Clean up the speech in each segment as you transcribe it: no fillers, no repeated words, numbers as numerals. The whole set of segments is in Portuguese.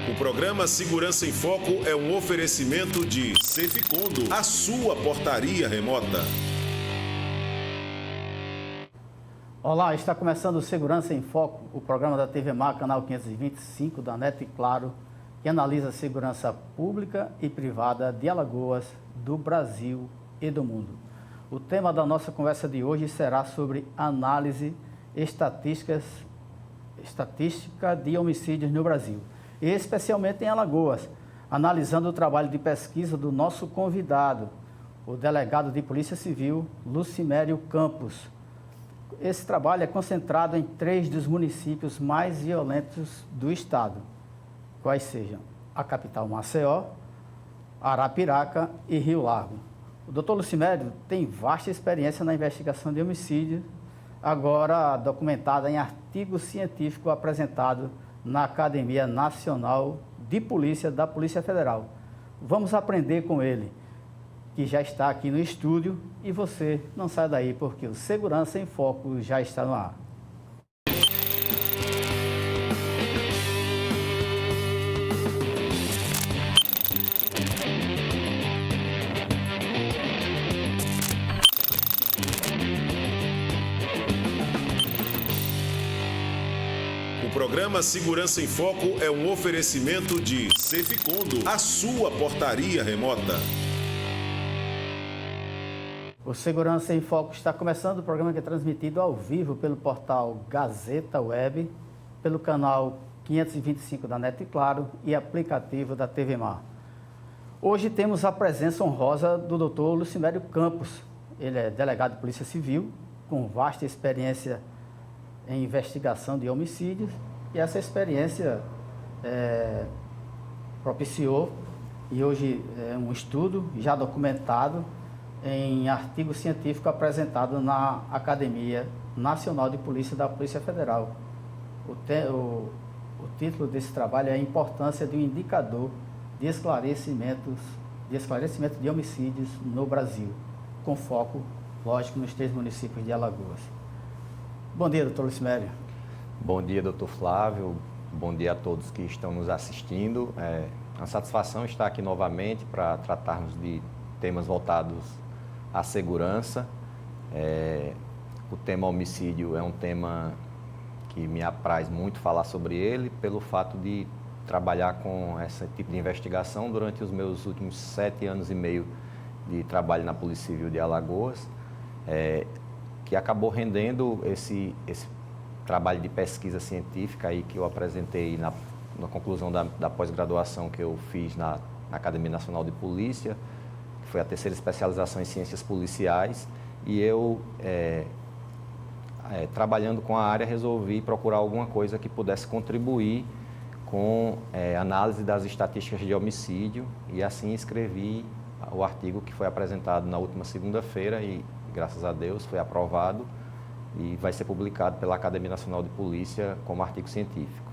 O programa Segurança em Foco é um oferecimento de Ceficondo, a sua portaria remota. Olá, está começando o Segurança em Foco, o programa da TV Mar, canal 525 da NET Claro, que analisa a segurança pública e privada de Alagoas, do Brasil e do mundo. O tema da nossa conversa de hoje será sobre análise estatística de homicídios no Brasil, e especialmente em Alagoas, analisando o trabalho de pesquisa do nosso convidado, o delegado de Polícia Civil, Lucimério Campos. Esse trabalho é concentrado em 3 dos municípios mais violentos do estado, quais sejam a capital Maceió, Arapiraca e Rio Largo. O doutor Lucimério tem vasta experiência na investigação de homicídios, agora documentada em artigo científico apresentado na Academia Nacional de Polícia da Polícia Federal. Vamos aprender com ele, que já está aqui no estúdio, e você não sai daí porque o Segurança em Foco já está no ar. O programa Segurança em Foco é um oferecimento de Ceficondo, a sua portaria remota. O Segurança em Foco está começando, o programa que é transmitido ao vivo pelo portal Gazeta Web, pelo canal 525 da NET Claro e aplicativo da TV Mar. Hoje temos a presença honrosa do Dr. Lucimério Campos. Ele é delegado de Polícia Civil, com vasta experiência em investigação de homicídios, e essa experiência propiciou, e hoje é um estudo já documentado em artigo científico apresentado na Academia Nacional de Polícia da Polícia Federal. O título desse trabalho é a importância de um indicador de esclarecimento de homicídios no Brasil, com foco, lógico, nos 3 municípios de Alagoas. Bom dia, doutor Lucimério. Bom dia, doutor Flávio. Bom dia a todos que estão nos assistindo. É uma satisfação estar aqui novamente para tratarmos de temas voltados à segurança. O tema homicídio é um tema que me apraz muito falar sobre ele, pelo fato de trabalhar com esse tipo de investigação durante os meus últimos 7 anos e meio de trabalho na Polícia Civil de Alagoas, que acabou rendendo esse trabalho de pesquisa científica aí que eu apresentei na conclusão da pós-graduação que eu fiz na Academia Nacional de Polícia, que foi a 3ª especialização em ciências policiais, e eu, trabalhando com a área, resolvi procurar alguma coisa que pudesse contribuir com análise das estatísticas de homicídio, e assim escrevi o artigo que foi apresentado na última segunda-feira e, graças a Deus, foi aprovado e vai ser publicado pela Academia Nacional de Polícia como artigo científico.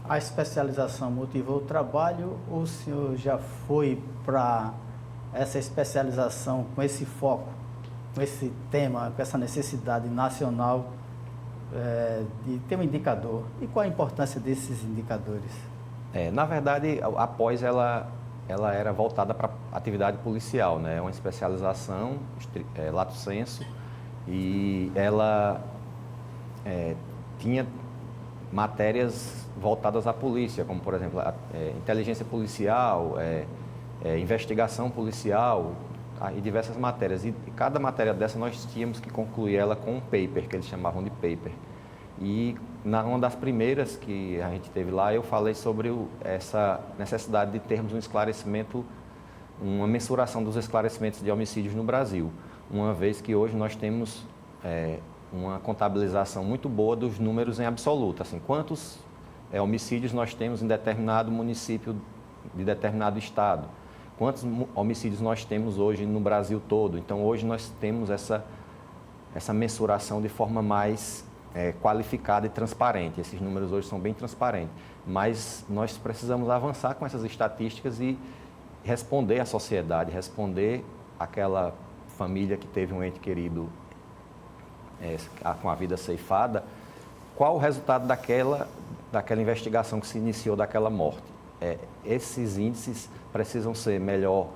A especialização motivou o trabalho ou o senhor já foi para essa especialização com esse foco, com esse tema, com essa necessidade nacional de ter um indicador? E qual a importância desses indicadores? Na verdade, a pós ela era voltada para a atividade policial, né? É uma especialização, lato sensu, e ela tinha matérias voltadas à polícia, como, por exemplo, inteligência policial, investigação policial, e diversas matérias. E cada matéria dessa nós tínhamos que concluir ela com um paper, que eles chamavam de paper. E uma das primeiras que a gente teve lá, eu falei sobre essa necessidade de termos um esclarecimento, uma mensuração dos esclarecimentos de homicídios no Brasil, uma vez que hoje nós temos uma contabilização muito boa dos números em absoluto, assim, quantos homicídios nós temos em determinado município de determinado estado, quantos homicídios nós temos hoje no Brasil todo. Então, hoje nós temos essa mensuração de forma mais qualificada e transparente. Esses números hoje são bem transparentes, mas nós precisamos avançar com essas estatísticas e responder à sociedade, responder àquela família que teve um ente querido com a vida ceifada, qual o resultado daquela investigação que se iniciou daquela morte. esses índices precisam ser melhor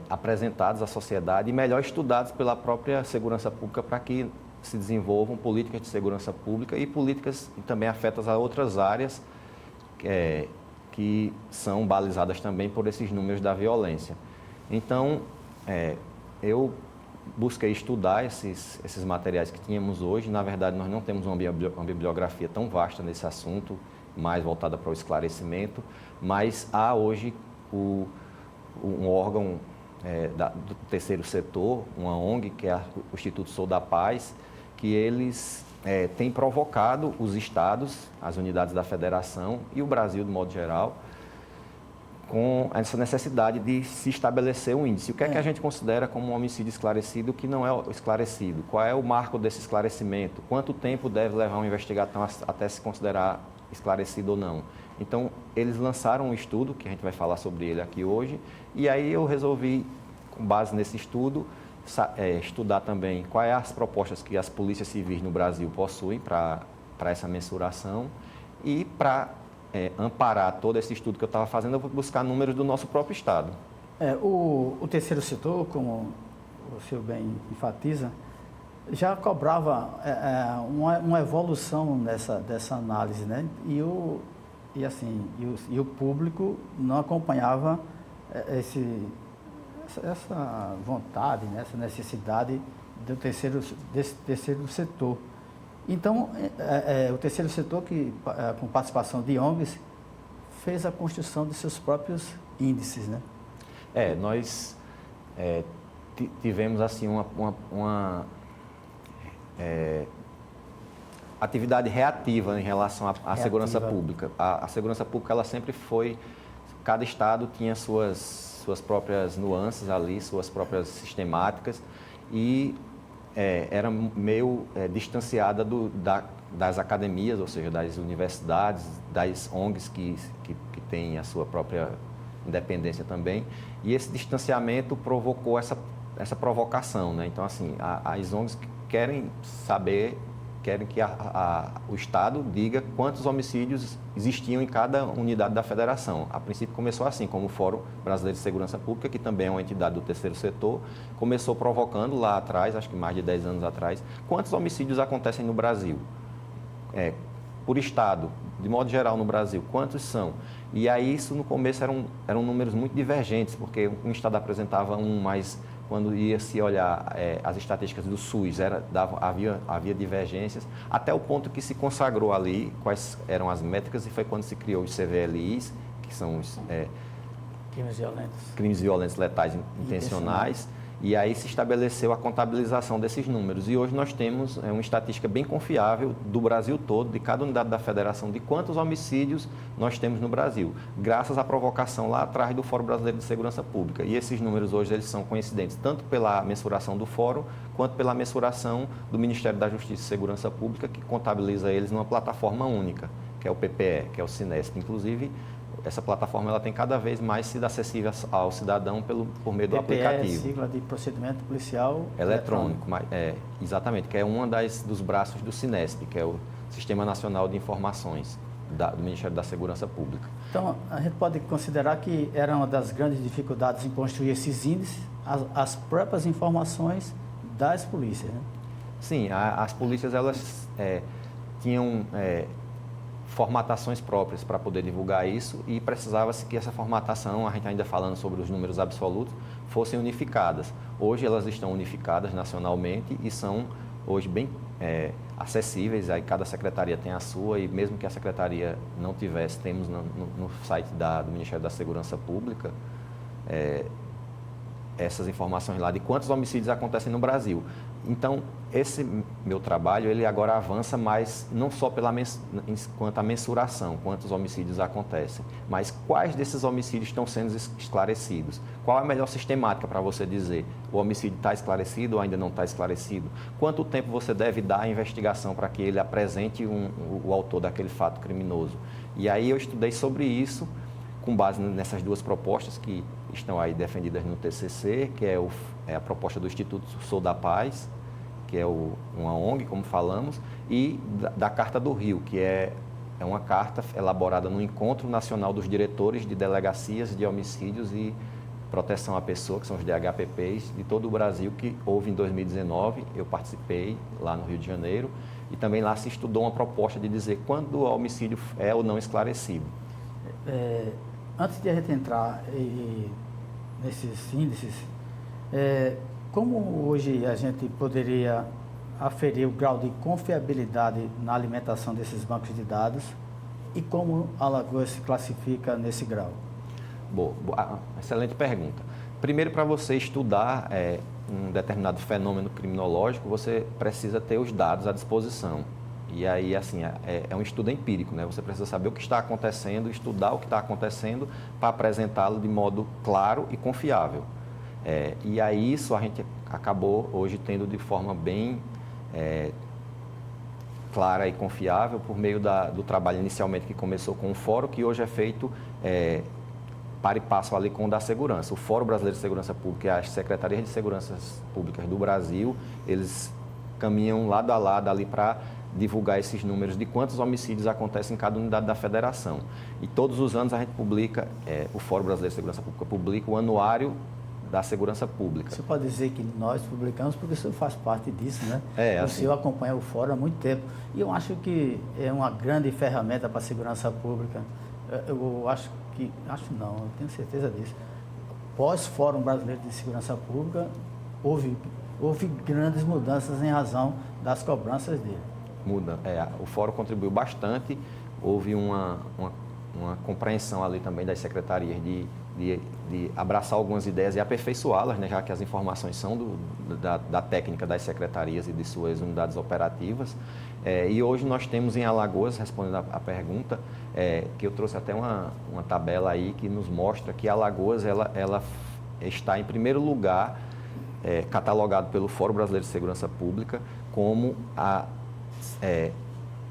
apresentados à sociedade e melhor estudados pela própria segurança pública para que se desenvolvam políticas de segurança pública e políticas que também afetam a outras áreas que são balizadas também por esses números da violência. Então, eu busquei estudar esses materiais que tínhamos hoje. Na verdade, nós não temos uma bibliografia tão vasta nesse assunto, mais voltada para o esclarecimento, mas há hoje um órgão do terceiro setor, uma ONG, que é o Instituto Sou da Paz, que eles têm provocado os estados, as unidades da federação e o Brasil, de modo geral, com essa necessidade de se estabelecer um índice. O que é que a gente considera como um homicídio esclarecido, o que não é esclarecido? Qual é o marco desse esclarecimento? Quanto tempo deve levar uma investigação até se considerar esclarecido ou não? Então, eles lançaram um estudo, que a gente vai falar sobre ele aqui hoje, e aí eu resolvi, com base nesse estudo, estudar também quais as propostas que as polícias civis no Brasil possuem para essa mensuração e para amparar todo esse estudo que eu estava fazendo, eu vou buscar números do nosso próprio estado. O terceiro setor, como o senhor bem enfatiza, já cobrava uma evolução dessa análise, né? E o público não acompanhava essa vontade, né? Essa necessidade desse terceiro setor. Então, o terceiro setor, com participação de ONGs, fez a construção de seus próprios índices, né? Nós tivemos assim uma atividade reativa em relação à segurança pública. A segurança pública, ela sempre foi, cada estado tinha suas próprias nuances ali, suas próprias sistemáticas e era meio distanciada das academias, ou seja, das universidades, das ONGs que têm a sua própria independência também. E esse distanciamento provocou essa provocação, né? Então, assim, as ONGs querem saber, querem que o Estado diga quantos homicídios existiam em cada unidade da federação. A princípio começou assim, como o Fórum Brasileiro de Segurança Pública, que também é uma entidade do terceiro setor, começou provocando lá atrás, acho que mais de 10 anos atrás, quantos homicídios acontecem no Brasil. Por Estado, de modo geral no Brasil, quantos são? E aí isso no começo eram números muito divergentes, porque um Estado apresentava mas quando ia se olhar as estatísticas do SUS, havia divergências, até o ponto que se consagrou ali quais eram as métricas e foi quando se criou os CVLIs, que são os crimes violentos letais intencionais, e aí se estabeleceu a contabilização desses números. E hoje nós temos uma estatística bem confiável do Brasil todo, de cada unidade da federação, de quantos homicídios nós temos no Brasil, graças à provocação lá atrás do Fórum Brasileiro de Segurança Pública. E esses números hoje eles são coincidentes tanto pela mensuração do Fórum, quanto pela mensuração do Ministério da Justiça e Segurança Pública, que contabiliza eles numa plataforma única, que é o PPE, que é o Cinesp. Inclusive, essa plataforma ela tem cada vez mais sido acessível ao cidadão por meio do aplicativo. É sigla de procedimento policial eletrônico. Exatamente, que é um dos braços do Cinesp, que é o Sistema Nacional de Informações do Ministério da Segurança Pública. Então, a gente pode considerar que era uma das grandes dificuldades em construir esses índices, as próprias informações das polícias, né? Sim, as polícias elas tinham formatações próprias para poder divulgar isso e precisava-se que essa formatação, a gente ainda falando sobre os números absolutos, fossem unificadas. Hoje elas estão unificadas nacionalmente e são hoje bem acessíveis, aí cada secretaria tem a sua e mesmo que a secretaria não tivesse, temos no site do Ministério da Segurança Pública essas informações lá de quantos homicídios acontecem no Brasil. Então, esse meu trabalho, ele agora avança mais, não só quanto à mensuração, quantos homicídios acontecem, mas quais desses homicídios estão sendo esclarecidos. Qual é a melhor sistemática para você dizer o homicídio está esclarecido ou ainda não está esclarecido? Quanto tempo você deve dar à investigação para que ele apresente o autor daquele fato criminoso? E aí eu estudei sobre isso, com base nessas duas propostas que estão aí defendidas no TCC, que é a proposta do Instituto Sou da Paz, que é uma ONG, como falamos, e da Carta do Rio, que é é uma carta elaborada no Encontro Nacional dos Diretores de Delegacias de Homicídios e Proteção à Pessoa, que são os DHPPs, de todo o Brasil, que houve em 2019. Eu participei lá no Rio de Janeiro e também lá se estudou uma proposta de dizer quando o homicídio é ou não esclarecido. Antes de a gente entrar nesses índices, como hoje a gente poderia aferir o grau de confiabilidade na alimentação desses bancos de dados e como Alagoas se classifica nesse grau? Boa, excelente pergunta. Primeiro, para você estudar um determinado fenômeno criminológico, você precisa ter os dados à disposição. E aí, assim, é um estudo empírico, né? Você precisa saber o que está acontecendo, estudar o que está acontecendo para apresentá-lo de modo claro e confiável. E aí isso a gente acabou hoje tendo de forma bem clara e confiável por meio do trabalho inicialmente que começou com o fórum, que hoje é feito para e passo ali com o da segurança. O Fórum Brasileiro de Segurança Pública e as Secretarias de Segurança Públicas do Brasil, eles caminham lado a lado ali para divulgar esses números de quantos homicídios acontecem em cada unidade da federação. E todos os anos a gente publica, o Fórum Brasileiro de Segurança Pública publica o anuário da segurança pública. Você pode dizer que nós publicamos porque o senhor faz parte disso, né? O senhor acompanha o fórum há muito tempo. E eu acho que é uma grande ferramenta para a segurança pública. Eu eu tenho certeza disso. Pós-Fórum Brasileiro de Segurança Pública, houve grandes mudanças em razão das cobranças dele. O fórum contribuiu bastante, houve uma compreensão ali também das secretarias de abraçar algumas ideias e aperfeiçoá-las, né, já que as informações são da técnica das secretarias e de suas unidades operativas. E hoje nós temos em Alagoas, respondendo a pergunta, que eu trouxe até uma tabela aí que nos mostra que Alagoas ela está em primeiro lugar, catalogado pelo Fórum Brasileiro de Segurança Pública como a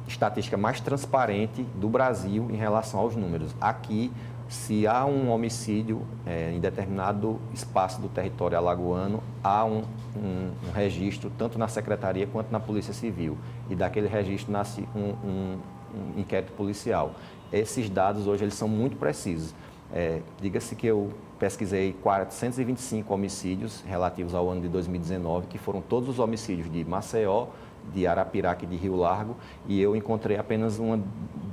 estatística mais transparente do Brasil em relação aos números. Aqui, se há um homicídio em determinado espaço do território alagoano, há um registro tanto na Secretaria quanto na Polícia Civil. E daquele registro nasce um inquérito policial. Esses dados hoje eles são muito precisos. Diga-se que eu pesquisei 425 homicídios relativos ao ano de 2019, que foram todos os homicídios de Maceió, de Arapiraca e de Rio Largo, e eu encontrei apenas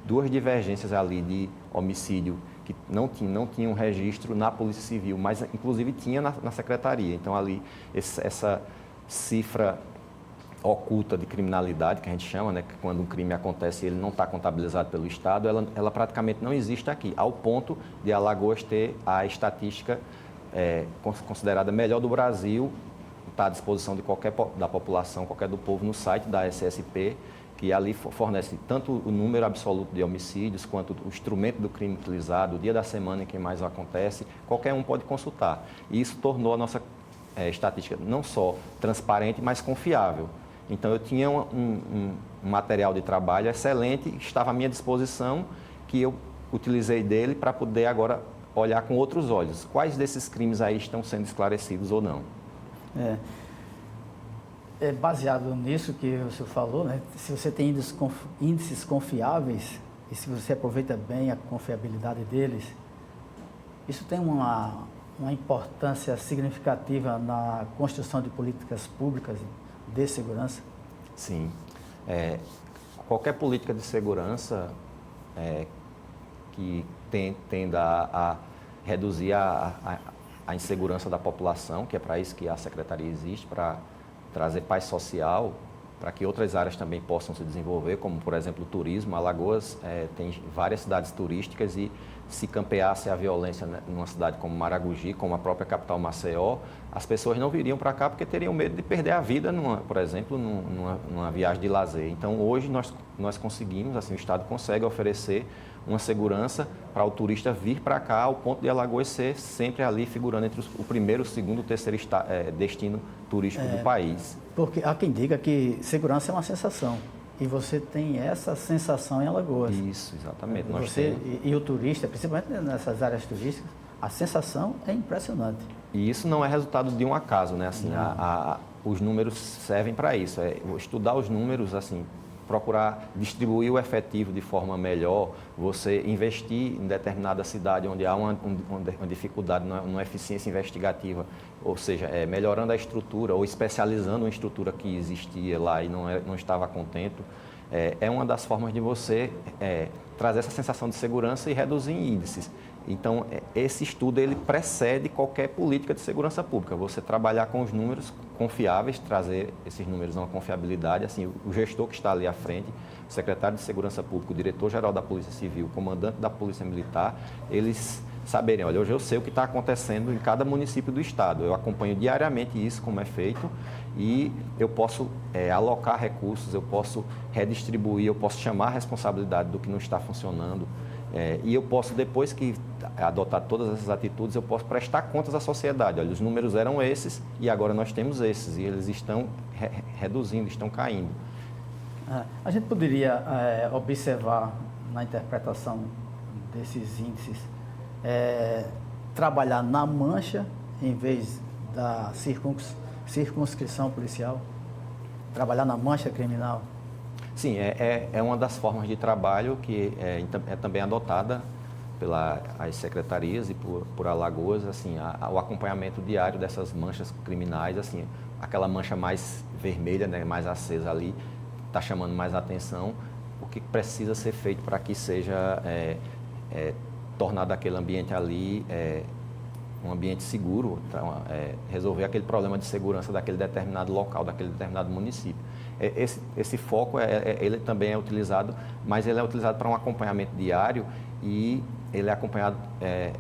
duas divergências ali de homicídio que não tinham registro na Polícia Civil, mas inclusive tinha na Secretaria. Então ali essa cifra oculta de criminalidade, que a gente chama, né, que quando um crime acontece e ele não está contabilizado pelo Estado, ela praticamente não existe aqui, ao ponto de Alagoas ter a estatística considerada melhor do Brasil, está à disposição de da população, qualquer do povo, no site da SSP, que ali fornece tanto o número absoluto de homicídios, quanto o instrumento do crime utilizado, o dia da semana em que mais acontece, qualquer um pode consultar. E isso tornou a nossa estatística não só transparente, mas confiável. Então, eu tinha um material de trabalho excelente, que estava à minha disposição, que eu utilizei dele para poder agora olhar com outros olhos. Quais desses crimes aí estão sendo esclarecidos ou não? Baseado nisso que o senhor falou, né? Se você tem índices confiáveis e se você aproveita bem a confiabilidade deles, isso tem uma importância significativa na construção de políticas públicas de segurança? Sim. Qualquer política de segurança que tenda a reduzir a insegurança da população, que é para isso que a Secretaria existe, para trazer paz social, para que outras áreas também possam se desenvolver, como, por exemplo, o turismo. Alagoas tem várias cidades turísticas e se campeasse a violência numa cidade como Maragogi, como a própria capital Maceió, as pessoas não viriam para cá porque teriam medo de perder a vida, por exemplo, numa viagem de lazer. Então, hoje, nós conseguimos, assim, o Estado consegue oferecer uma segurança para o turista vir para cá, ao ponto de Alagoas ser sempre ali figurando entre o primeiro, o segundo, o terceiro destino turístico do país. Porque há quem diga que segurança é uma sensação. E você tem essa sensação em Alagoas. Isso, exatamente. E o turista, principalmente nessas áreas turísticas, a sensação é impressionante. E isso não é resultado de um acaso, né? Assim, os números servem para isso. Estudar os números, assim, procurar distribuir o efetivo de forma melhor, você investir em determinada cidade onde há uma dificuldade, uma eficiência investigativa, ou seja, melhorando a estrutura ou especializando uma estrutura que existia lá e não estava contento, é uma das formas de você trazer essa sensação de segurança e reduzir índices. Então, esse estudo ele precede qualquer política de segurança pública. Você trabalhar com os números confiáveis, trazer esses números a uma confiabilidade. Assim, o gestor que está ali à frente, o secretário de Segurança Pública, o diretor-geral da Polícia Civil, o comandante da Polícia Militar, eles saberem, olha, hoje eu sei o que está acontecendo em cada município do estado. Eu acompanho diariamente isso, como é feito, e eu posso alocar recursos, eu posso redistribuir, eu posso chamar a responsabilidade do que não está funcionando. E eu posso, depois que adotar todas essas atitudes, eu posso prestar contas à sociedade. Olha, os números eram esses e agora nós temos esses. E eles estão reduzindo, estão caindo. A gente poderia observar na interpretação desses índices, trabalhar na mancha em vez da circunscrição policial? Trabalhar na mancha criminal? Sim, é uma das formas de trabalho que é também adotada pelas secretarias e por Alagoas, assim, o acompanhamento diário dessas manchas criminais, assim, aquela mancha mais vermelha, né, mais acesa ali, está chamando mais atenção, o que precisa ser feito para que seja tornado aquele ambiente ali um ambiente seguro, resolver aquele problema de segurança daquele determinado local, daquele determinado município. Esse foco, ele também é utilizado, mas ele é utilizado para um acompanhamento diário e ele é acompanhado,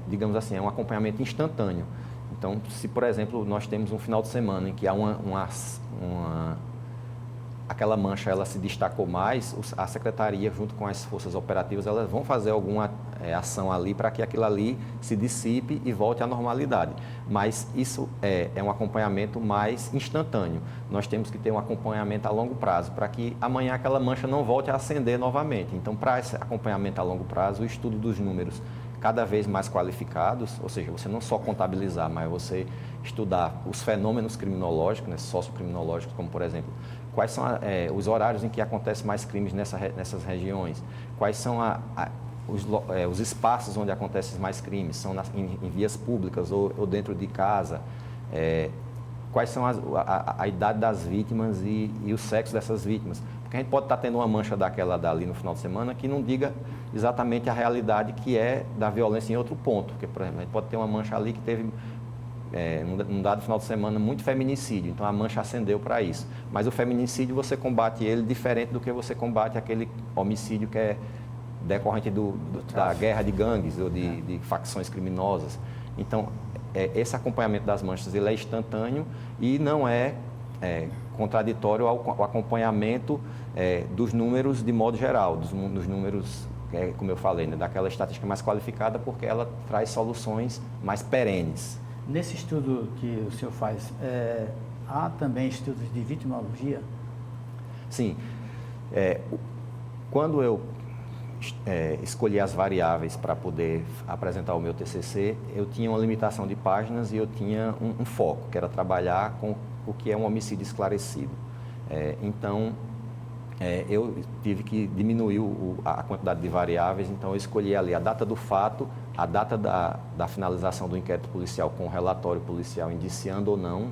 digamos assim, é um acompanhamento instantâneo. Então, se, por exemplo, nós temos um final de semana em que há aquela mancha ela se destacou mais, a secretaria, junto com as forças operativas, elas vão fazer alguma ação ali para que aquilo ali se dissipe e volte à normalidade. Mas isso é um acompanhamento mais instantâneo. Nós temos que ter um acompanhamento a longo prazo para que amanhã aquela mancha não volte a acender novamente. Então, para esse acompanhamento a longo prazo, o estudo dos números cada vez mais qualificados, ou seja, você não só contabilizar, mas você estudar os fenômenos criminológicos, né, sociocriminológicos, como, por exemplo, quais são os horários em que acontecem mais crimes nessas regiões, quais são os espaços onde acontecem mais crimes, são em vias públicas ou dentro de casa, quais são a idade das vítimas e o sexo dessas vítimas. Porque a gente pode estar tendo uma mancha daquela dali no final de semana que não diga exatamente a realidade que é da violência em outro ponto. Porque, por exemplo, a gente pode ter uma mancha ali que teve, num dado final de semana, muito feminicídio. Então, a mancha acendeu para isso. Mas o feminicídio, você combate ele diferente do que você combate aquele homicídio que é decorrente da guerra de gangues ou de facções criminosas. Então, esse acompanhamento das manchas ele é instantâneo e não é contraditório ao acompanhamento dos números de modo geral, dos números, como eu falei, né, daquela estatística mais qualificada, porque ela traz soluções mais perenes. Nesse estudo que o senhor faz, há também estudos de vitimologia? Sim. Quando eu escolhi as variáveis para poder apresentar o meu TCC, eu tinha uma limitação de páginas e eu tinha um foco, que era trabalhar com o que é um homicídio esclarecido. Então, eu tive que diminuir a quantidade de variáveis, então eu escolhi ali a data do fato, a data da finalização do inquérito policial com o relatório policial indiciando ou não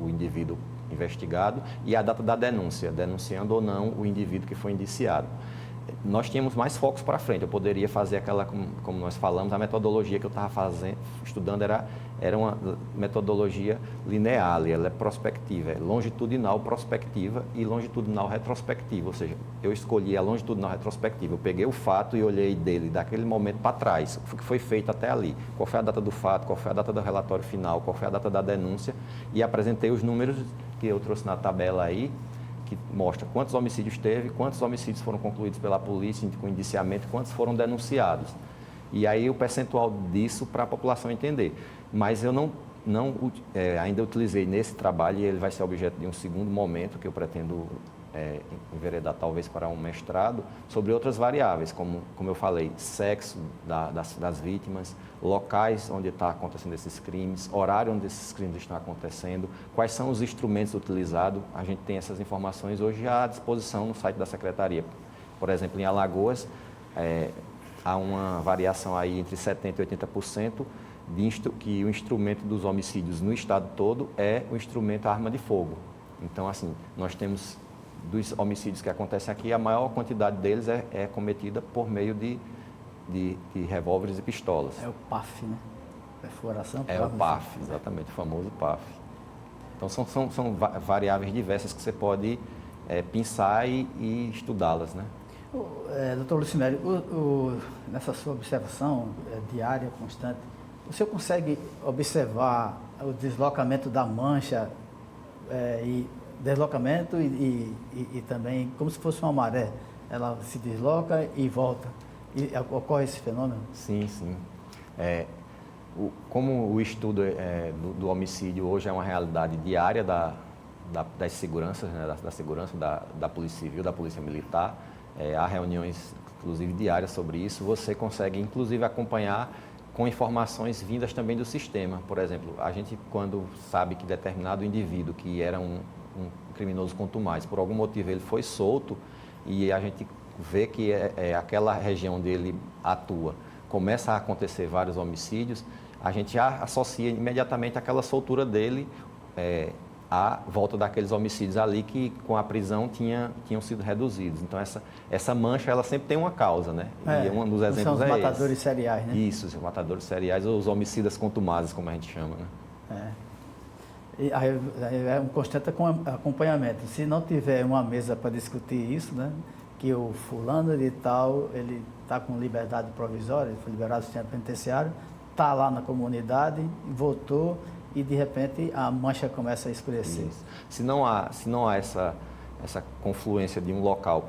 o indivíduo investigado e a data da denúncia, denunciando ou não o indivíduo que foi indiciado. Nós tínhamos mais focos para frente, eu poderia fazer aquela, como nós falamos, a metodologia que eu estava estudando era uma metodologia linear, ela é prospectiva, é longitudinal prospectiva e longitudinal retrospectiva, ou seja, eu escolhi a longitudinal retrospectiva, eu peguei o fato e olhei dele daquele momento para trás, o que foi feito até ali, qual foi a data do fato, qual foi a data do relatório final, qual foi a data da denúncia e apresentei os números que eu trouxe na tabela aí, que mostra quantos homicídios teve, quantos homicídios foram concluídos pela polícia com indiciamento, quantos foram denunciados. E aí o percentual disso para a população entender. Mas eu ainda utilizei nesse trabalho, e ele vai ser objeto de um segundo momento que eu pretendo enveredar talvez para um mestrado, sobre outras variáveis, como eu falei, sexo das vítimas, locais onde está acontecendo esses crimes, horário onde esses crimes estão acontecendo, quais são os instrumentos utilizados. A gente tem essas informações hoje à disposição no site da Secretaria. Por exemplo, em Alagoas, há uma variação aí entre 70% e 80% que o instrumento dos homicídios no estado todo é o instrumento arma de fogo. Então, assim, nós temos dos homicídios que acontecem aqui, a maior quantidade deles é cometida por meio de revólveres e pistolas. É o PAF, né? Perfuração. É o PAF, exatamente, o famoso PAF. Então, são variáveis diversas que você pode pensar e estudá-las, né? Doutor Lucimério, nessa sua observação diária, constante, o senhor consegue observar o deslocamento da mancha e também como se fosse uma maré? Ela se desloca e volta. E ocorre esse fenômeno? Sim, sim. Como o estudo do homicídio hoje é uma realidade diária das seguranças, né, da segurança da Polícia Civil, da Polícia Militar, há reuniões, inclusive, diárias sobre isso. Você consegue, inclusive, acompanhar com informações vindas também do sistema. Por exemplo, a gente, quando sabe que determinado indivíduo, que era um criminoso contumaz, por algum motivo ele foi solto e a gente vê que aquela região onde ele atua, começa a acontecer vários homicídios, a gente já associa imediatamente aquela soltura dele à volta daqueles homicídios ali que com a prisão tinham sido reduzidos. Então essa mancha ela sempre tem uma causa, né? E um dos exemplos são os matadores seriais, né? Isso, os matadores seriais ou os homicidas contumazes, como a gente chama, né? E aí é um constante acompanhamento. Se não tiver uma mesa para discutir isso, né? Que o fulano de tal, ele está com liberdade provisória, ele foi liberado do sistema penitenciário, está lá na comunidade, voltou e de repente a mancha começa a escurecer. Isso. Se não há essa confluência de um local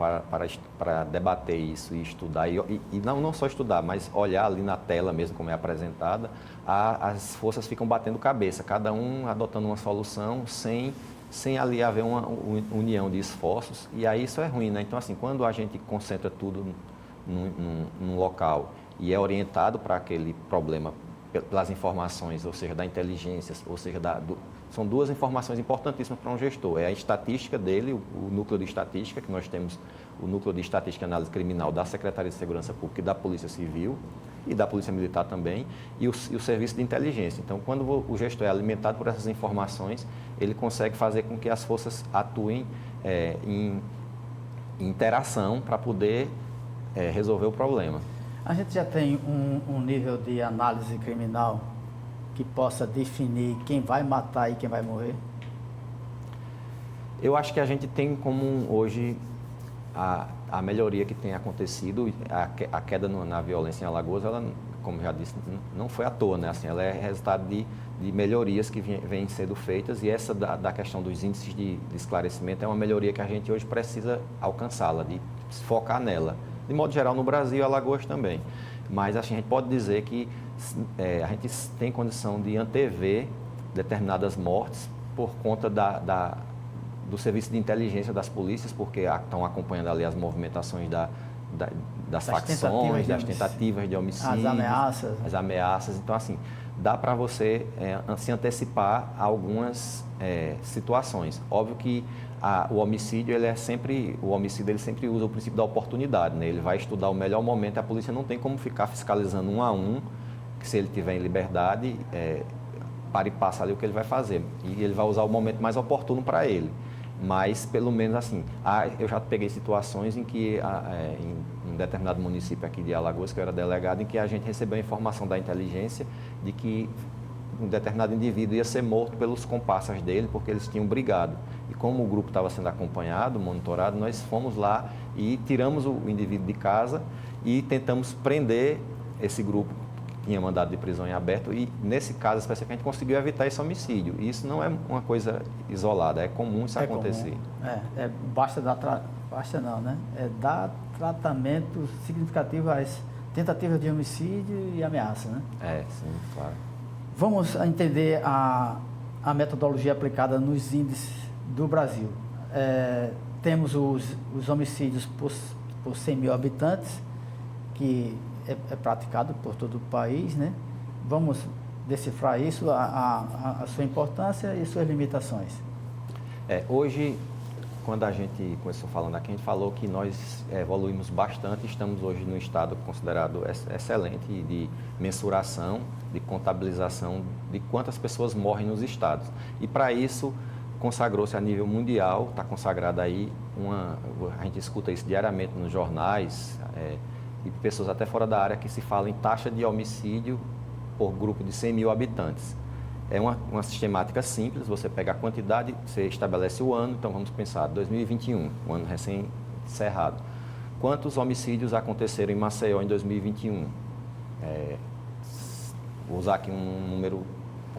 para debater isso e estudar, e não só estudar, mas olhar ali na tela mesmo como é apresentada, as forças ficam batendo cabeça, cada um adotando uma solução sem ali haver uma união de esforços, e aí isso é ruim, né? Então, assim, quando a gente concentra tudo num local e é orientado para aquele problema pelas informações, ou seja, da inteligência, ou seja, são duas informações importantíssimas para um gestor. É a estatística dele, o núcleo de estatística, que nós temos o núcleo de estatística e análise criminal da Secretaria de Segurança Pública e da Polícia Civil, e da Polícia Militar também, e o serviço de inteligência. Então, quando o gestor é alimentado por essas informações, ele consegue fazer com que as forças atuem em interação para poder resolver o problema. A gente já tem um nível de análise criminal que possa definir quem vai matar e quem vai morrer? Eu acho que a gente tem como hoje a melhoria que tem acontecido, a queda na violência em Alagoas, ela, como já disse, não foi à toa, né? Assim, ela é resultado de melhorias que vêm sendo feitas, e essa da questão dos índices de esclarecimento é uma melhoria que a gente hoje precisa alcançá-la, de se focar nela. De modo geral, no Brasil e Alagoas também. Mas assim, a gente pode dizer que a gente tem condição de antever determinadas mortes por conta do serviço de inteligência das polícias, porque estão acompanhando ali as movimentações das facções, das tentativas de homicídio, as ameaças. Então, assim, dá para você se antecipar a algumas situações. Óbvio que o homicídio ele sempre usa o princípio da oportunidade, né? Ele vai estudar o melhor momento. A polícia não tem como ficar fiscalizando um a um, que se ele tiver em liberdade, para e passa ali o que ele vai fazer, e ele vai usar o momento mais oportuno para ele. Mas, pelo menos assim, eu já peguei situações em que, em um determinado município aqui de Alagoas, que eu era delegado, em que a gente recebeu a informação da inteligência de que um determinado indivíduo ia ser morto pelos comparsas dele, porque eles tinham brigado. E como o grupo estava sendo acompanhado, monitorado, nós fomos lá e tiramos o indivíduo de casa e tentamos prender esse grupo que tinha mandado de prisão em aberto, e nesse caso especificamente a gente conseguiu evitar esse homicídio. E isso não é uma coisa isolada, é comum isso acontecer. Comum. Basta não, né? Dar tratamento significativo às tentativas de homicídio e ameaça, né? Sim, claro. Vamos entender a metodologia aplicada nos índices do Brasil. temos os homicídios por 100 mil habitantes, que é praticado por todo o país, né? Vamos decifrar isso, a sua importância e suas limitações. Hoje, quando a gente começou falando aqui, a gente falou que nós evoluímos bastante, estamos hoje num estado considerado excelente de mensuração, de contabilização de quantas pessoas morrem nos estados. E para isso, consagrou-se a nível mundial, está consagrada aí, a gente escuta isso diariamente nos jornais, e pessoas até fora da área que se fala em taxa de homicídio por grupo de 100 mil habitantes. É uma sistemática simples, você pega a quantidade, você estabelece o ano, então vamos pensar, 2021, um ano recém-encerrado. Quantos homicídios aconteceram em Maceió em 2021? Vou usar aqui um número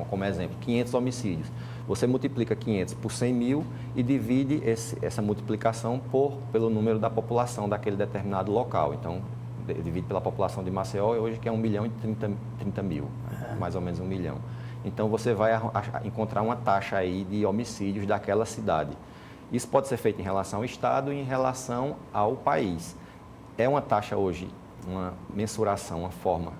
como exemplo, 500 homicídios. Você multiplica 500 por 100 mil e divide essa multiplicação pelo número da população daquele determinado local. Então, divide pela população de Maceió, hoje que é 1 milhão e 30 mil, mais ou menos 1 milhão. Então, você vai encontrar uma taxa aí de homicídios daquela cidade. Isso pode ser feito em relação ao Estado e em relação ao país. É uma taxa hoje, uma mensuração, uma forma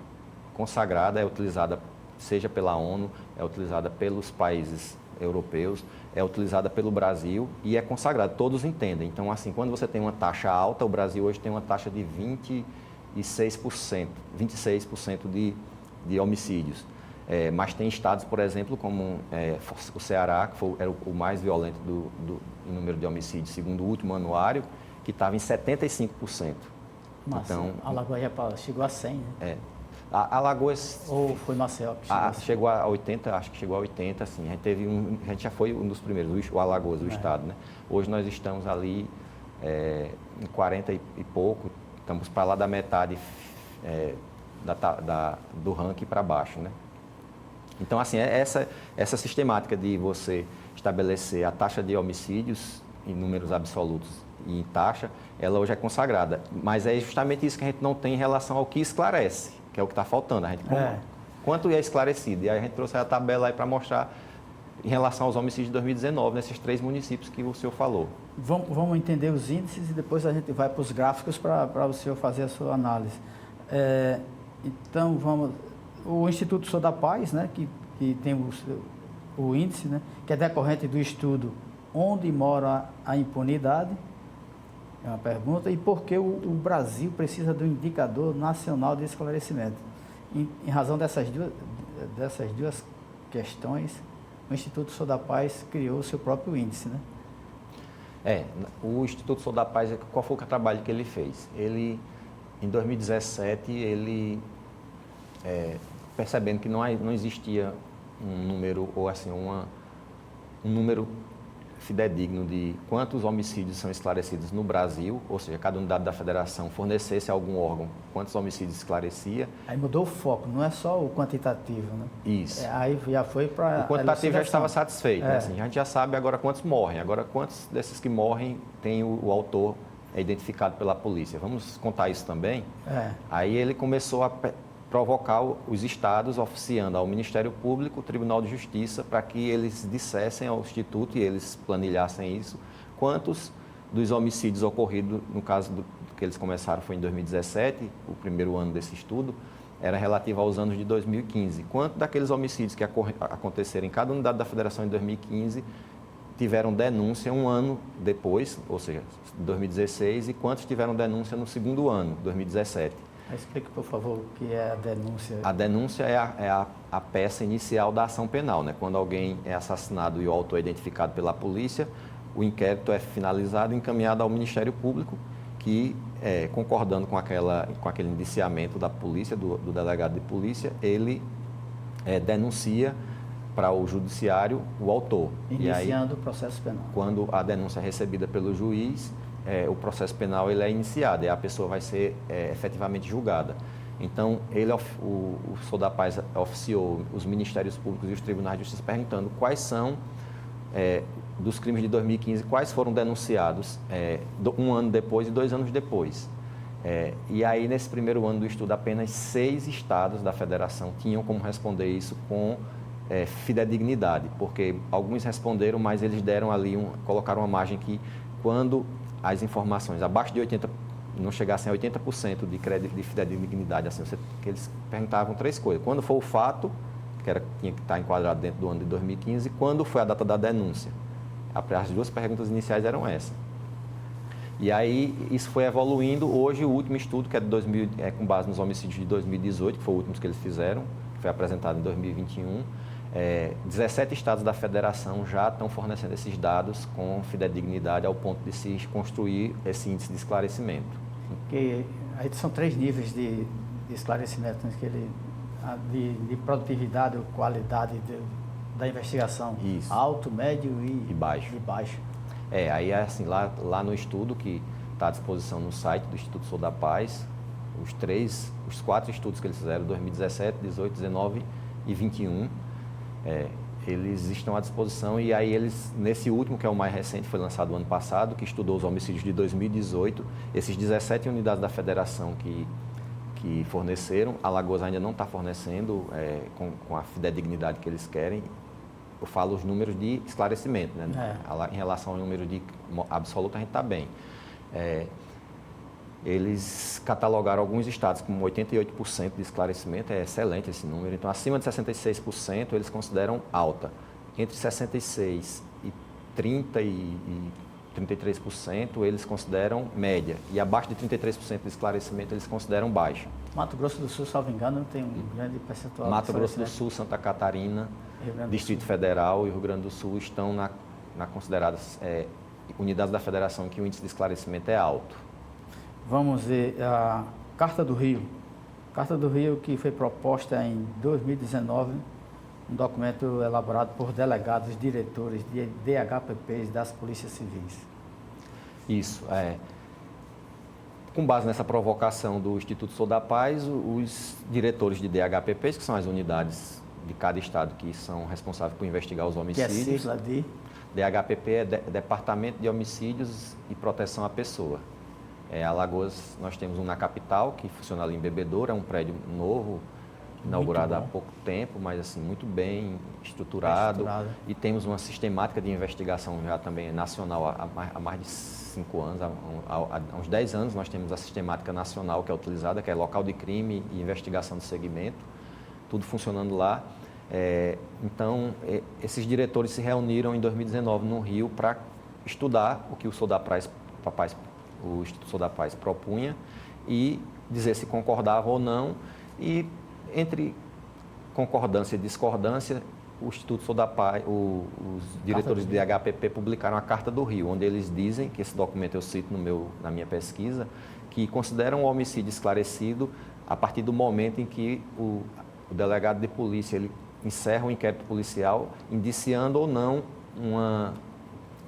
consagrada, é utilizada seja pela ONU, é utilizada pelos países europeus, é utilizada pelo Brasil e é consagrada, todos entendem. Então, assim, quando você tem uma taxa alta, o Brasil hoje tem uma taxa de 26% de homicídios. Mas tem estados, por exemplo, como o Ceará, que era o mais violento em número de homicídios, segundo o último anuário, que estava em 75%. Mas então, Alagoas chegou a 100, né? Alagoas... Ou foi Maceió que chegou a 80, acho que chegou a 80, assim. A gente já foi um dos primeiros, o Alagoas, o estado, né? Hoje nós estamos ali em 40 e pouco, estamos para lá da metade do ranking para baixo, né? Então, assim, essa sistemática de você estabelecer a taxa de homicídios em números absolutos e em taxa, ela hoje é consagrada. Mas é justamente isso que a gente não tem em relação ao que esclarece, que é o que está faltando. Quanto é esclarecido? E aí a gente trouxe a tabela aí para mostrar em relação aos homicídios de 2019, nesses 3 municípios que o senhor falou. Vamos entender os índices e depois a gente vai para os gráficos para o senhor fazer a sua análise. Então, o Instituto Sou da Paz, né, que tem o índice, né, que é decorrente do estudo Onde Mora a Impunidade, é uma pergunta, e por que o Brasil precisa do Indicador Nacional de Esclarecimento. Em razão dessas duas questões, o Instituto Sou da Paz criou o seu próprio índice, né? O Instituto Sou da Paz, qual foi o trabalho que ele fez? Ele, em 2017, percebendo que não existia um número, ou assim, um número fidedigno de quantos homicídios são esclarecidos no Brasil, ou seja, cada unidade da federação fornecesse a algum órgão quantos homicídios esclarecia. Aí mudou o foco, não é só o quantitativo, né? Isso. Aí já foi para... O quantitativo já estava satisfeito, né? Assim, a gente já sabe agora quantos morrem, agora quantos desses que morrem tem o autor identificado pela polícia. Vamos contar isso também? Aí ele começou a provocar os estados, oficiando ao Ministério Público, o Tribunal de Justiça, para que eles dissessem ao Instituto, e eles planilhassem isso, quantos dos homicídios ocorridos, no caso que eles começaram foi em 2017, o primeiro ano desse estudo, era relativo aos anos de 2015. Quanto daqueles homicídios que aconteceram em cada unidade da Federação em 2015 tiveram denúncia um ano depois, ou seja, 2016, e quantos tiveram denúncia no segundo ano, 2017. Explique, por favor, o que é a denúncia. A denúncia é a peça inicial da ação penal, né? Quando alguém é assassinado e o autor é identificado pela polícia, o inquérito é finalizado e encaminhado ao Ministério Público, que, concordando com aquele indiciamento da polícia, do delegado de polícia, ele denuncia para o judiciário o autor. Iniciando o processo penal. Quando a denúncia é recebida pelo juiz, o processo penal ele é iniciado e a pessoa vai ser efetivamente julgada. Então, o Sou da Paz oficiou os Ministérios Públicos e os Tribunais de Justiça perguntando quais são, dos crimes de 2015, quais foram denunciados um ano depois e 2 anos depois. E aí, nesse primeiro ano do estudo, apenas 6 estados da federação tinham como responder isso com fidedignidade, porque alguns responderam, mas eles deram ali, colocaram uma margem que quando as informações abaixo de 80%, não chegassem a 80% de crédito de fidedignidade, assim, que eles perguntavam 3 coisas. Quando foi o fato, tinha que estar enquadrado dentro do ano de 2015, e quando foi a data da denúncia. As 2 perguntas iniciais eram essas. E aí, isso foi evoluindo. Hoje, o último estudo, que é com base nos homicídios de 2018, que foi o último que eles fizeram, que foi apresentado em 2021, 17 estados da federação já estão fornecendo esses dados com fidedignidade ao ponto de se construir esse índice de esclarecimento. Que aí são 3 níveis de esclarecimento, né? De produtividade ou qualidade da investigação. Isso. Alto, médio e baixo. Aí assim, lá no estudo que está à disposição no site do Instituto Sou da Paz, os 4 estudos que eles fizeram, 2017, 18, 19 e 21, eles estão à disposição. E aí eles, nesse último, que é o mais recente, foi lançado ano passado, que estudou os homicídios de 2018, esses 17 unidades da federação que forneceram, Alagoas ainda não está fornecendo com a fidedignidade que eles querem. Eu falo os números de esclarecimento, né? Em relação ao número de absoluto, a gente está bem. Eles catalogaram alguns estados com 88% de esclarecimento, é excelente esse número. Então, acima de 66%, eles consideram alta. Entre 66% e 30% e 33%, eles consideram média. E abaixo de 33% de esclarecimento, eles consideram baixa. Mato Grosso do Sul, salvo engano, tem um grande percentual. Mato Grosso do Sul, Santa Catarina, Distrito Federal e Rio Grande do Sul estão na consideradas unidades da federação que o índice de esclarecimento é alto. Vamos ver a Carta do Rio. Carta do Rio, que foi proposta em 2019, um documento elaborado por delegados, diretores de DHPPs das polícias civis. Isso, Com base nessa provocação do Instituto Sou da Paz, os diretores de DHPPs, que são as unidades de cada estado que são responsáveis por investigar os homicídios. Que é a sigla de? DHPP é Departamento de Homicídios e Proteção à Pessoa. Alagoas, nós temos um na capital, que funciona ali em Bebedouro, é um prédio novo, inaugurado há pouco tempo, mas assim, muito bem estruturado. E temos uma sistemática de investigação já também nacional há mais de 5 anos, há uns 10 anos nós temos a sistemática nacional que é utilizada, que é local de crime e investigação de segmento, tudo funcionando lá. Então, esses diretores se reuniram em 2019 no Rio para estudar o que o Instituto Sou da Paz propunha e dizer se concordava ou não. E entre concordância e discordância, o Instituto Sou da Paz, os diretores de DHPP publicaram a Carta do Rio, onde eles dizem, que esse documento eu cito na minha pesquisa, que consideram o homicídio esclarecido a partir do momento em que o delegado de polícia ele encerra o inquérito policial, indiciando ou não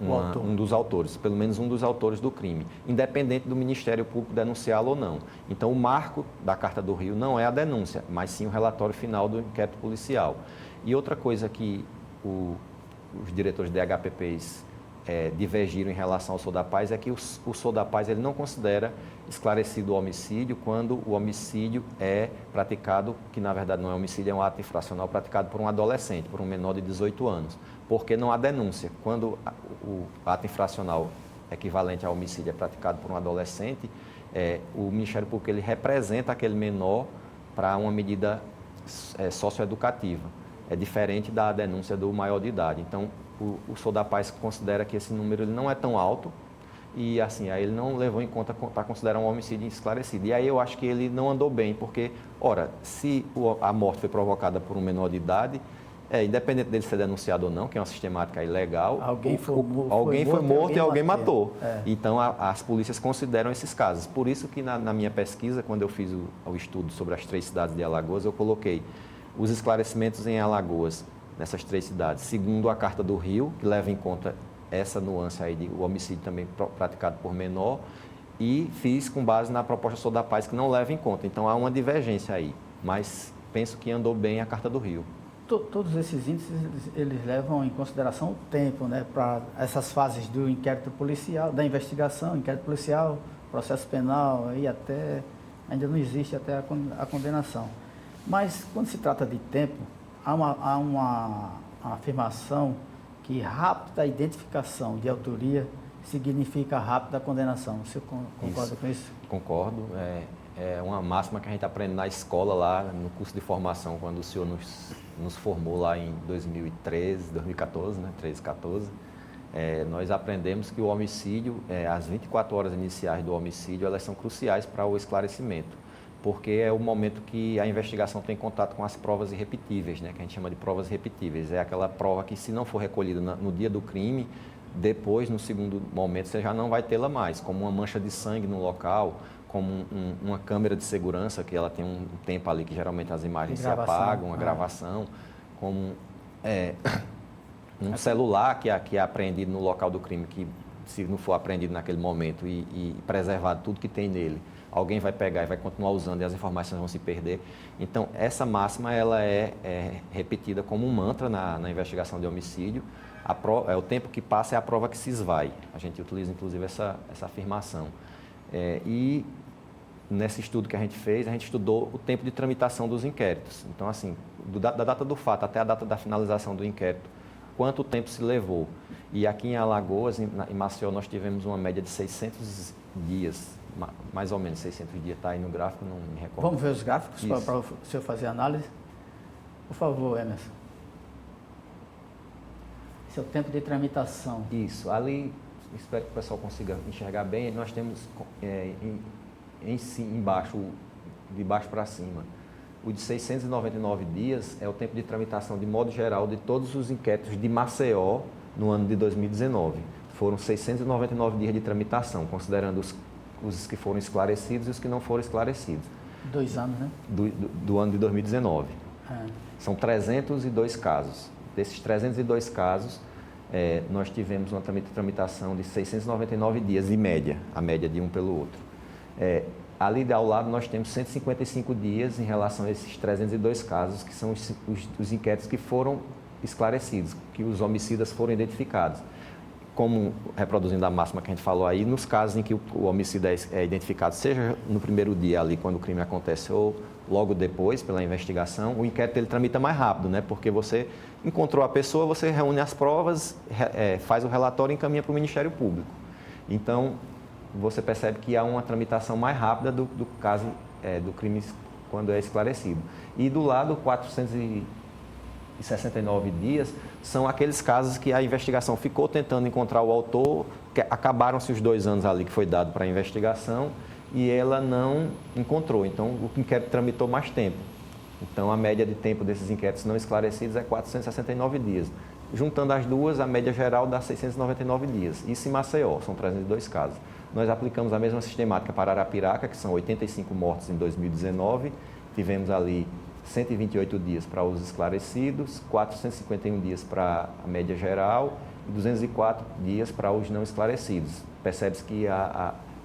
um dos autores, pelo menos um dos autores do crime, independente do Ministério Público denunciá-lo ou não. Então, o marco da Carta do Rio não é a denúncia, mas sim o relatório final do inquérito policial. E outra coisa que os diretores de DHPPs divergiram em relação ao Sou da Paz é que o Sou da Paz ele não considera esclarecido o homicídio quando o homicídio é praticado, que na verdade não é homicídio, é um ato infracional praticado por um adolescente, por um menor de 18 anos, porque não há denúncia. Quando o ato infracional equivalente ao homicídio é praticado por um adolescente, o Ministério Público ele representa aquele menor para uma medida socioeducativa. É diferente da denúncia do maior de idade. Então, o Sou da Paz considera que esse número ele não é tão alto e, assim, aí ele não levou em conta para considerar um homicídio esclarecido. E aí eu acho que ele não andou bem, porque, ora, se a morte foi provocada por um menor de idade, independente dele ser denunciado ou não, que é uma sistemática ilegal, alguém foi morto e alguém matou. Então, as polícias consideram esses casos. Por isso que na minha pesquisa, quando eu fiz o estudo sobre as 3 cidades de Alagoas, eu coloquei os esclarecimentos em Alagoas, nessas 3 cidades, segundo a Carta do Rio, que leva em conta essa nuance aí de o homicídio também praticado por menor, e fiz com base na proposta Sou da Paz, que não leva em conta. Então, há uma divergência aí, mas penso que andou bem a Carta do Rio. Todos esses índices, eles levam em consideração o tempo, né, para essas fases do inquérito policial, da investigação, inquérito policial, processo penal, aí ainda não existe até a condenação. Mas, quando se trata de tempo, há uma afirmação que rápida identificação de autoria significa rápida condenação. Você concorda com isso? Concordo. É uma máxima que a gente aprende na escola, lá no curso de formação, quando o senhor nos formou lá em 2014, né? 13, 14. Nós aprendemos que o homicídio, as 24 horas iniciais do homicídio, elas são cruciais para o esclarecimento, porque é o momento que a investigação tem contato com as provas irrepetíveis, né? Que a gente chama de provas irrepetíveis. É aquela prova que, se não for recolhida no dia do crime, depois, no segundo momento, você já não vai tê-la mais, como uma mancha de sangue no local, como uma câmera de segurança, que ela tem um tempo ali que geralmente as imagens se apagam, uma gravação, como um celular que é apreendido no local do crime, que, se não for apreendido naquele momento e preservado tudo que tem nele, alguém vai pegar e vai continuar usando e as informações vão se perder. Então, essa máxima ela é repetida como um mantra na investigação de homicídio. O tempo que passa é a prova que se esvai. A gente utiliza, inclusive, essa afirmação. E nesse estudo que a gente fez, a gente estudou o tempo de tramitação dos inquéritos. Então, assim, da data do fato até a data da finalização do inquérito, quanto tempo se levou. E aqui em Alagoas, em Maceió, nós tivemos uma média de 600 dias, mais ou menos 600 dias, está aí no gráfico, não me recordo. Vamos ver os gráficos para o senhor fazer a análise? Por favor, Emerson. Esse é o tempo de tramitação. Isso, ali, espero que o pessoal consiga enxergar bem, nós temos embaixo, de baixo para cima, o de 699 dias é o tempo de tramitação, de modo geral, de todos os inquéritos de Maceió no ano de 2019. Foram 699 dias de tramitação, considerando os que foram esclarecidos e os que não foram esclarecidos. 2 anos, né? Do ano de 2019. São 302 casos. Desses 302 casos, nós tivemos uma tramitação de 699 dias, em média, a média de um pelo outro. Ali ao lado nós temos 155 dias em relação a esses 302 casos, que são os inquéritos que foram esclarecidos, que os homicidas foram identificados. Como, reproduzindo a máxima que a gente falou aí, nos casos em que o homicida é identificado, seja no primeiro dia ali, quando o crime acontece, ou logo depois, pela investigação, o inquérito ele tramita mais rápido, né? Porque você encontrou a pessoa, você reúne as provas, faz o relatório e encaminha para o Ministério Público. Então, você percebe que há uma tramitação mais rápida do caso do crime quando é esclarecido. E do lado, 469 dias são aqueles casos que a investigação ficou tentando encontrar o autor, que acabaram-se os 2 anos ali que foi dado para a investigação e ela não encontrou. Então, o inquérito tramitou mais tempo. Então, a média de tempo desses inquéritos não esclarecidos é 469 dias. Juntando as duas, a média geral dá 699 dias. Isso em Maceió, são 302 casos. Nós aplicamos a mesma sistemática para Arapiraca, que são 85 mortos em 2019. Tivemos ali 128 dias para os esclarecidos, 451 dias para a média geral e 204 dias para os não esclarecidos. Percebe-se que,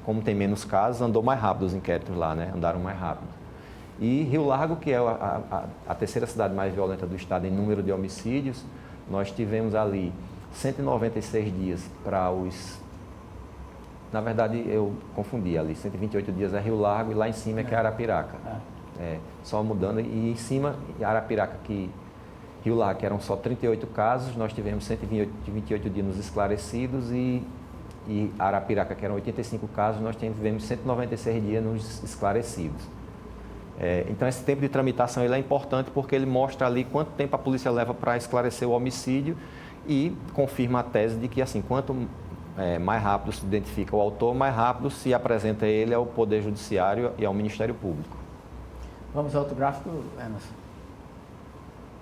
como tem menos casos, andou mais rápido os inquéritos lá, né? Andaram mais rápido. E Rio Largo, que é a terceira cidade mais violenta do estado em número de homicídios, nós tivemos ali 196 dias para os... Na verdade, eu confundi ali, 128 dias é Rio Largo e lá em cima é que é Arapiraca. Só mudando, e em cima, Arapiraca, que Rio Largo, que eram só 38 casos, nós tivemos 128 dias nos esclarecidos e Arapiraca, que eram 85 casos, nós tivemos 196 dias nos esclarecidos. Então, esse tempo de tramitação ele é importante porque ele mostra ali quanto tempo a polícia leva para esclarecer o homicídio e confirma a tese de que, assim, quanto mais rápido se identifica o autor, mais rápido se apresenta ele ao Poder Judiciário e ao Ministério Público. Vamos ao outro gráfico, Emerson.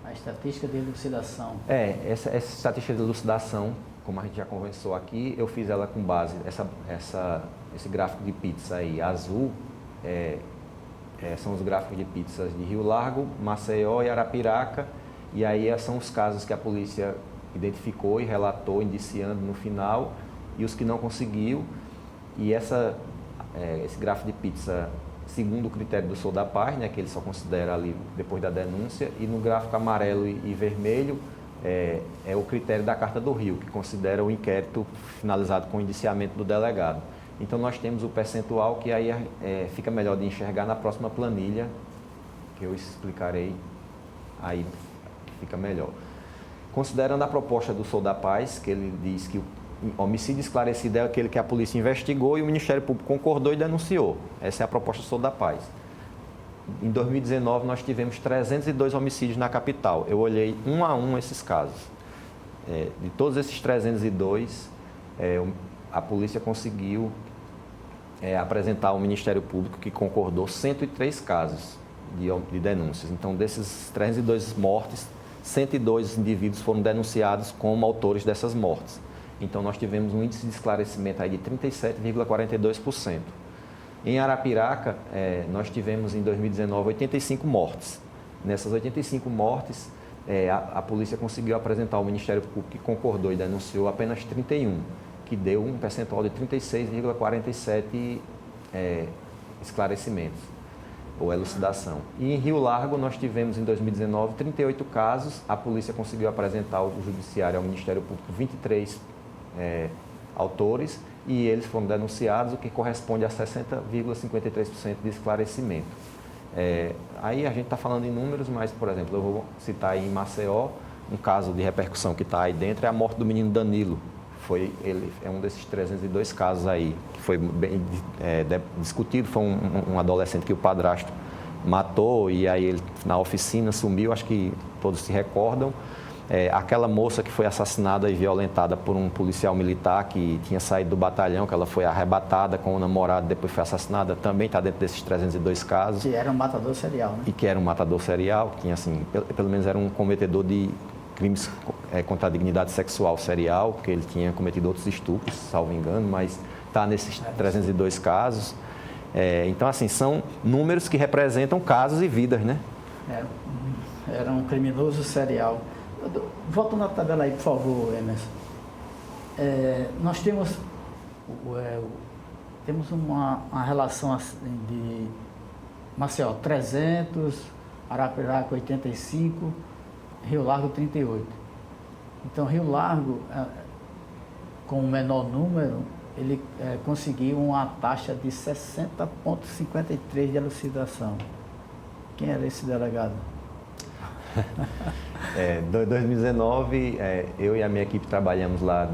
A estatística de elucidação. Essa estatística de elucidação, como a gente já conversou aqui, eu fiz ela com base, esse gráfico de pizza aí, azul, são os gráficos de pizzas de Rio Largo, Maceió e Arapiraca, e aí são os casos que a polícia identificou e relatou, indiciando no final, e os que não conseguiu. E esse gráfico de pizza, segundo o critério do Sou da Paz, né, que ele só considera ali depois da denúncia, e no gráfico amarelo e vermelho é o critério da Carta do Rio, que considera o inquérito finalizado com o indiciamento do delegado. Então, nós temos o percentual que aí fica melhor de enxergar na próxima planilha, que eu explicarei, aí fica melhor. Considerando a proposta do Sou da Paz, que ele diz que homicídio esclarecido é aquele que a polícia investigou e o Ministério Público concordou e denunciou. Essa é a proposta Sou da Paz. Em 2019, nós tivemos 302 homicídios na capital. Eu olhei um a um esses casos. De todos esses 302, a polícia conseguiu apresentar ao Ministério Público, que concordou, 103 casos de denúncias. Então, desses 302 mortes, 102 indivíduos foram denunciados como autores dessas mortes. Então, nós tivemos um índice de esclarecimento aí de 37,42%. Em Arapiraca, nós tivemos em 2019 85 mortes. Nessas 85 mortes, a polícia conseguiu apresentar ao Ministério Público, que concordou e denunciou apenas 31, que deu um percentual de 36,47 esclarecimentos ou elucidação. E em Rio Largo, nós tivemos em 2019 38 casos, a polícia conseguiu apresentar ao Judiciário, ao Ministério Público, 23 autores, e eles foram denunciados, o que corresponde a 60,53% de esclarecimento. Aí a gente está falando em números, mas, por exemplo, eu vou citar aí em Maceió, um caso de repercussão que está aí dentro, é a morte do menino Danilo. Ele é um desses 302 casos aí, que foi bem discutido. Foi um adolescente que o padrasto matou e aí ele na oficina sumiu, acho que todos se recordam. Aquela moça que foi assassinada e violentada por um policial militar que tinha saído do batalhão, que ela foi arrebatada com o namorado, depois foi assassinada, também está dentro desses 302 casos. Que era um matador serial, né? E que era um matador serial, que tinha, assim, pelo menos era um cometedor de crimes contra a dignidade sexual serial, porque ele tinha cometido outros estupros, salvo engano, mas está nesses 302 casos. Então, assim, são números que representam casos e vidas, né? Era um criminoso serial. Volta na tabela aí, por favor, Emerson. Nós temos uma relação assim, de Maceió 300, Arapiraca 85, Rio Largo 38. Então, Rio Largo, com o menor número, ele conseguiu uma taxa de 60,53 de elucidação. Quem era esse delegado? Em 2019, eu e a minha equipe trabalhamos lá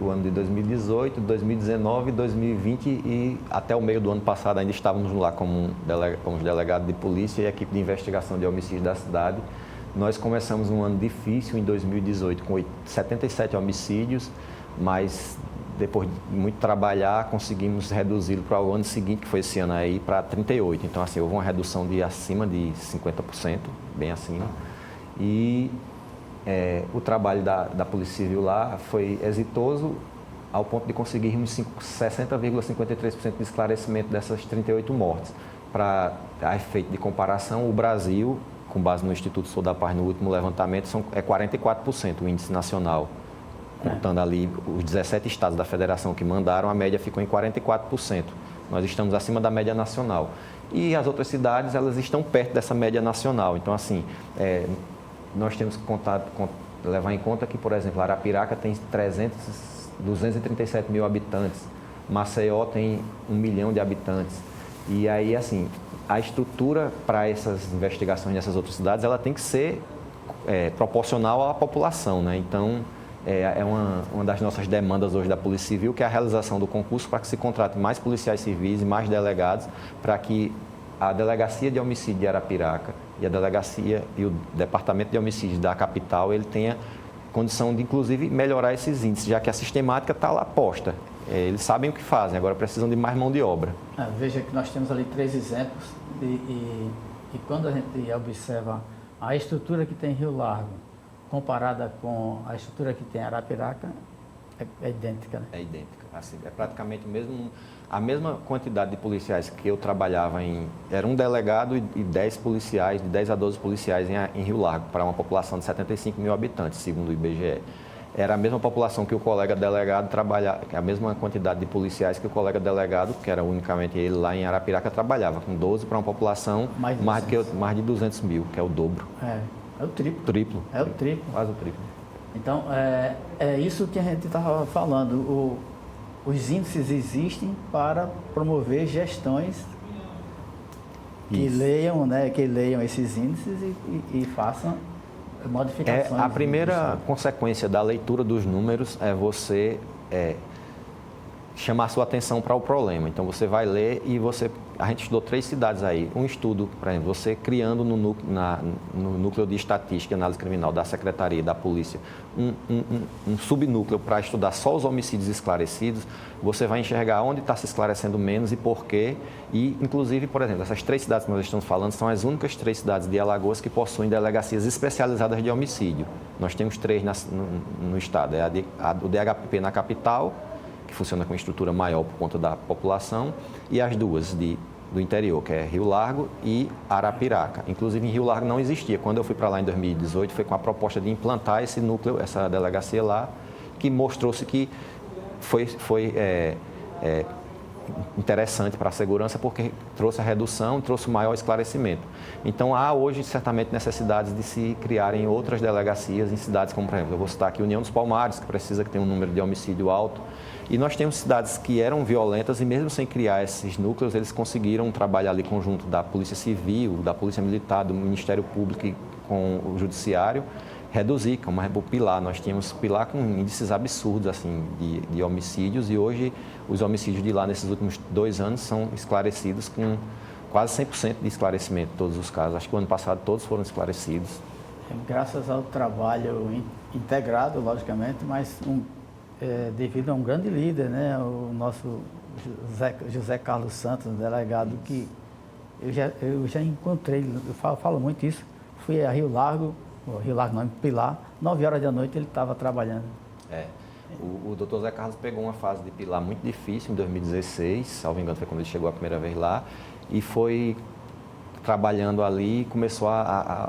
o ano de 2018, 2019, 2020 e até o meio do ano passado ainda estávamos lá como delegado de polícia e a equipe de investigação de homicídios da cidade. Nós começamos um ano difícil em 2018 com 77 homicídios, mas depois de muito trabalhar conseguimos reduzi-lo para o ano seguinte, que foi esse ano aí, para 38. Então, assim, houve uma redução de acima de 50%, bem acima. E o trabalho da Polícia Civil lá foi exitoso ao ponto de conseguirmos 60,53% de esclarecimento dessas 38 mortes. Para efeito de comparação, o Brasil, com base no Instituto Sou da Paz, no último levantamento, é 44% o índice nacional. Contando ali os 17 estados da federação que mandaram, a média ficou em 44%. Nós estamos acima da média nacional. E as outras cidades, elas estão perto dessa média nacional. Então, assim, nós temos que levar em conta que, por exemplo, Arapiraca tem 237 mil habitantes, Maceió tem 1 milhão de habitantes. E aí, assim, a estrutura para essas investigações nessas outras cidades, ela tem que ser proporcional à população, né? Então, uma das nossas demandas hoje da Polícia Civil, que é a realização do concurso para que se contrate mais policiais civis e mais delegados, para que a Delegacia de Homicídio de Arapiraca e a Delegacia e o Departamento de Homicídios da capital, ele tenha condição de, inclusive, melhorar esses índices, já que a sistemática está lá posta. Eles sabem o que fazem, agora precisam de mais mão de obra. Veja que nós temos ali 3 exemplos e quando a gente observa a estrutura que tem Rio Largo, comparada com a estrutura que tem Arapiraca, é idêntica, né? É idêntica. Assim, é praticamente a mesma quantidade de policiais que eu trabalhava era um delegado e 10 policiais, de 10 a 12 policiais em Rio Largo, para uma população de 75 mil habitantes, segundo o IBGE. Era a mesma população que o colega delegado trabalhava, a mesma quantidade de policiais que o colega delegado, que era unicamente ele lá em Arapiraca, trabalhava, com 12 para uma população mais de 200 mil, que é o dobro. É o triplo. Triplo. É o triplo. Quase o triplo. Então, é isso que a gente estava falando. Os índices existem para promover gestões que leiam, né, que leiam esses índices e façam modificações. A primeira consequência da leitura dos números é você chamar a sua atenção para o problema. Então, você vai ler e a gente estudou 3 cidades aí. Um estudo, por exemplo, você criando no núcleo de estatística e análise criminal da Secretaria da Polícia um subnúcleo para estudar só os homicídios esclarecidos, você vai enxergar onde está se esclarecendo menos e por quê. E, inclusive, por exemplo, essas 3 cidades que nós estamos falando são as únicas 3 cidades de Alagoas que possuem delegacias especializadas de homicídio. Nós temos 3 no estado. É o DHPP na capital, que funciona com estrutura maior por conta da população, e as 2 do interior, que é Rio Largo e Arapiraca. Inclusive, em Rio Largo não existia. Quando eu fui para lá em 2018, foi com a proposta de implantar esse núcleo, essa delegacia lá, que mostrou-se que foi interessante para a segurança, porque trouxe a redução, trouxe o maior esclarecimento. Então, há hoje, certamente, necessidades de se criarem outras delegacias em cidades como, por exemplo, eu vou citar aqui União dos Palmares, que precisa que tenha um número de homicídio alto. E nós temos cidades que eram violentas e mesmo sem criar esses núcleos, eles conseguiram um trabalho ali conjunto da Polícia Civil, da Polícia Militar, do Ministério Público e com o Judiciário, reduzir, como o Pilar. Nós tínhamos Pilar com índices absurdos assim, de homicídios e hoje os homicídios de lá nesses últimos 2 anos são esclarecidos com quase 100% de esclarecimento de todos os casos. Acho que o ano passado todos foram esclarecidos. Graças ao trabalho integrado, logicamente, mas devido a um grande líder, né? O nosso José Carlos Santos, delegado, que eu já encontrei, eu falo muito isso, fui a Rio Largo não, em Pilar, 9 horas da noite ele estava trabalhando. O doutor Zé Carlos pegou uma fase de Pilar muito difícil em 2016, salvo engano foi quando ele chegou a primeira vez lá, e foi trabalhando ali, começou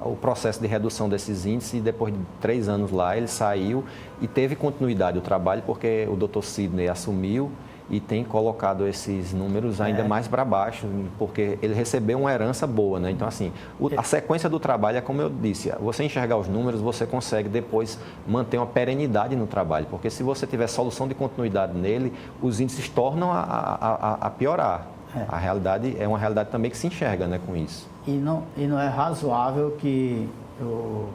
o processo de redução desses índices e depois de 3 anos lá ele saiu e teve continuidade o trabalho porque o Dr. Sidney assumiu e tem colocado esses números ainda mais para baixo, porque ele recebeu uma herança boa, né? Então, assim, a sequência do trabalho é como eu disse, você enxergar os números, você consegue depois manter uma perenidade no trabalho, porque se você tiver solução de continuidade nele, os índices tornam a piorar. A realidade é uma realidade também que se enxerga, né, com isso. E não é razoável que o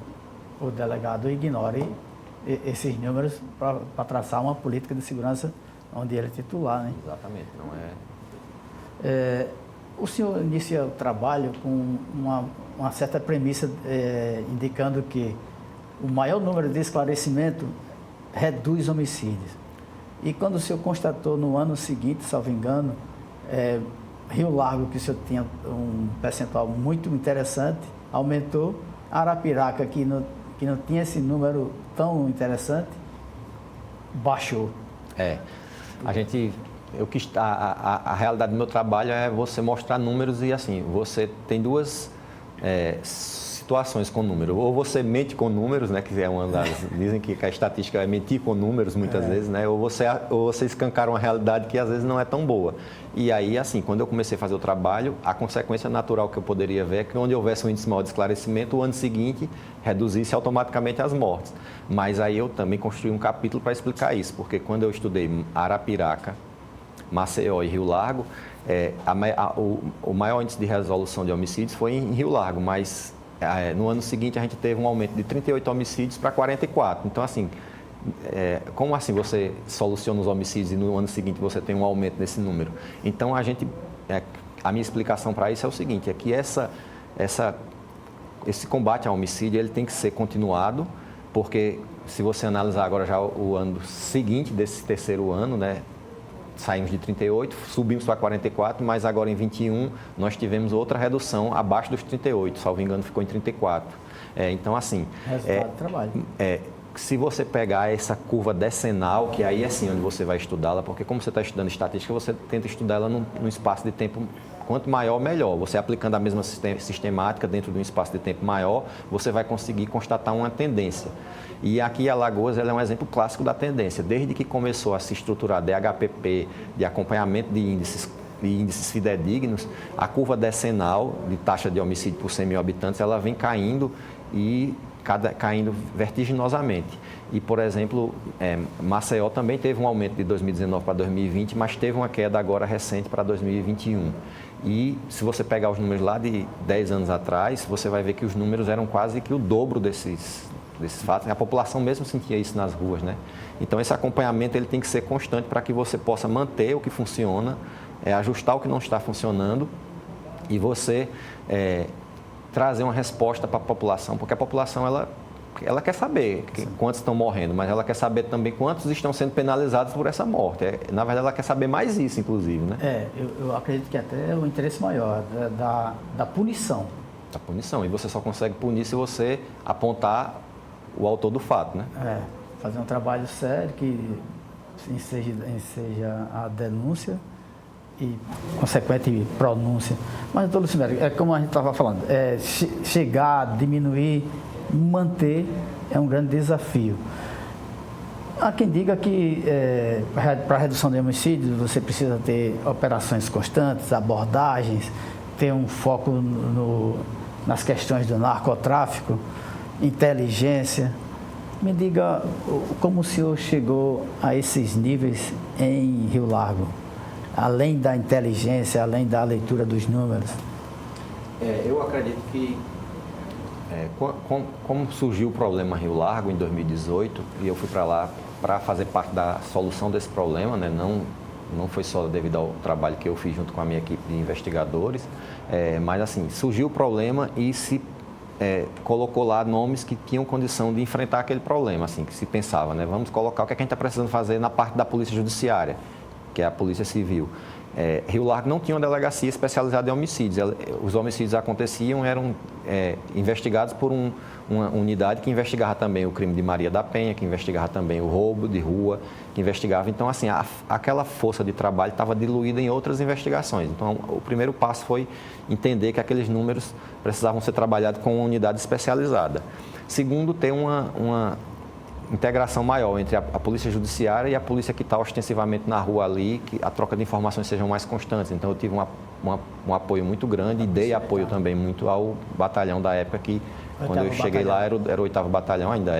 delegado ignore esses números para traçar uma política de segurança onde ele é titular, né? Exatamente, não é... O senhor inicia o trabalho com uma certa premissa indicando que o maior número de esclarecimento reduz homicídios. E quando o senhor constatou no ano seguinte, salvo engano, Rio Largo, que o senhor tinha um percentual muito interessante, aumentou. Arapiraca, que não tinha esse número tão interessante, baixou. A realidade do meu trabalho é você mostrar números e assim, você tem 2 situações com número. Ou você mente com números, né, que é uma das... Dizem que a estatística é mentir com números muitas vezes, né? Ou você escancara uma realidade que às vezes não é tão boa. E aí, assim, quando eu comecei a fazer o trabalho, a consequência natural que eu poderia ver é que onde houvesse um índice maior de esclarecimento, o ano seguinte reduzisse automaticamente as mortes. Mas aí eu também construí um capítulo para explicar isso, porque quando eu estudei Arapiraca, Maceió e Rio Largo, o maior índice de resolução de homicídios foi em Rio Largo, mas no ano seguinte a gente teve um aumento de 38 homicídios para 44. Então, assim, como assim você soluciona os homicídios e no ano seguinte você tem um aumento nesse número? Então, a minha explicação para isso é o seguinte, é que esse combate ao homicídio ele tem que ser continuado, porque se você analisar agora já o ano seguinte desse terceiro ano, né, saímos de 38, subimos para 44, mas agora em 21 nós tivemos outra redução abaixo dos 38, salvo engano ficou em 34. Então, assim... Resultado do trabalho. Se você pegar essa curva decenal, que aí é assim onde você vai estudá-la, porque como você está estudando estatística, você tenta estudar ela num espaço de tempo, quanto maior, melhor. Você aplicando a mesma sistemática dentro de um espaço de tempo maior, você vai conseguir constatar uma tendência. E aqui Alagoas ela é um exemplo clássico da tendência. Desde que começou a se estruturar DHPP, de acompanhamento de índices fidedignos, a curva decenal de taxa de homicídio por 100 mil habitantes, ela vem caindo caindo vertiginosamente. E, por exemplo, Maceió também teve um aumento de 2019 para 2020, mas teve uma queda agora recente para 2021. E se você pegar os números lá de 10 anos atrás, você vai ver que os números eram quase que o dobro desses fatos. A população mesmo sentia isso nas ruas, né? Então, esse acompanhamento ele tem que ser constante para que você possa manter o que funciona, ajustar o que não está funcionando e você trazer uma resposta para a população, porque a população ela quer saber quantos estão morrendo, mas ela quer saber também quantos estão sendo penalizados por essa morte. Na verdade, ela quer saber mais isso, inclusive, né? Eu acredito que até é o interesse maior da punição. Da punição. E você só consegue punir se você apontar o autor do fato, né? Fazer um trabalho sério que enseja a denúncia e consequente pronúncia. Mas, doutor Lucimério, é como a gente estava falando, chegar, diminuir, manter é um grande desafio. Há quem diga que para a redução de homicídios você precisa ter operações constantes, abordagens, ter um foco nas questões do narcotráfico, inteligência. Me diga como o senhor chegou a esses níveis em Rio Largo, além da inteligência, além da leitura dos números. Eu acredito que como surgiu o problema Rio Largo em 2018 e eu fui para lá para fazer parte da solução desse problema, né? Não foi só devido ao trabalho que eu fiz junto com a minha equipe de investigadores, mas assim, surgiu o problema e se colocou lá nomes que tinham condição de enfrentar aquele problema, assim, que se pensava, né? Vamos colocar o que a gente está precisando fazer na parte da Polícia Judiciária, que é a Polícia Civil. Rio Largo não tinha uma delegacia especializada em homicídios. Os homicídios aconteciam, eram investigados por uma unidade que investigava também o crime de Maria da Penha, que investigava também o roubo de rua, que investigava. Então, assim, aquela força de trabalho estava diluída em outras investigações. Então, o primeiro passo foi entender que aqueles números precisavam ser trabalhados com uma unidade especializada. Segundo, ter uma integração maior entre a Polícia Judiciária e a polícia que está ostensivamente na rua ali, que a troca de informações sejam mais constantes. Então, eu tive um apoio muito grande e dei apoio também muito ao batalhão da época, que quando eu cheguei lá era o 8º Batalhão, ainda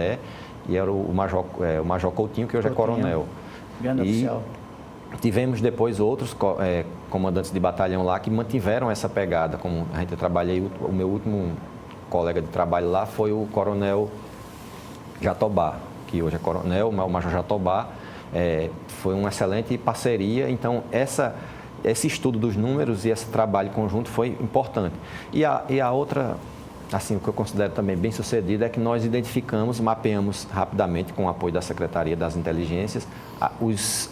e era o Major Coutinho, que hoje é coronel. Grande oficial. Tivemos depois outros comandantes de batalhão lá que mantiveram essa pegada. Como a gente trabalhei, o meu último colega de trabalho lá foi o coronel Jatobá, que hoje é coronel, o Major Jatobá. Foi uma excelente parceria. Então, esse estudo dos números e esse trabalho conjunto foi importante. E a outra, assim, o que eu considero também bem sucedido é que nós identificamos, mapeamos rapidamente, com o apoio da Secretaria das Inteligências, os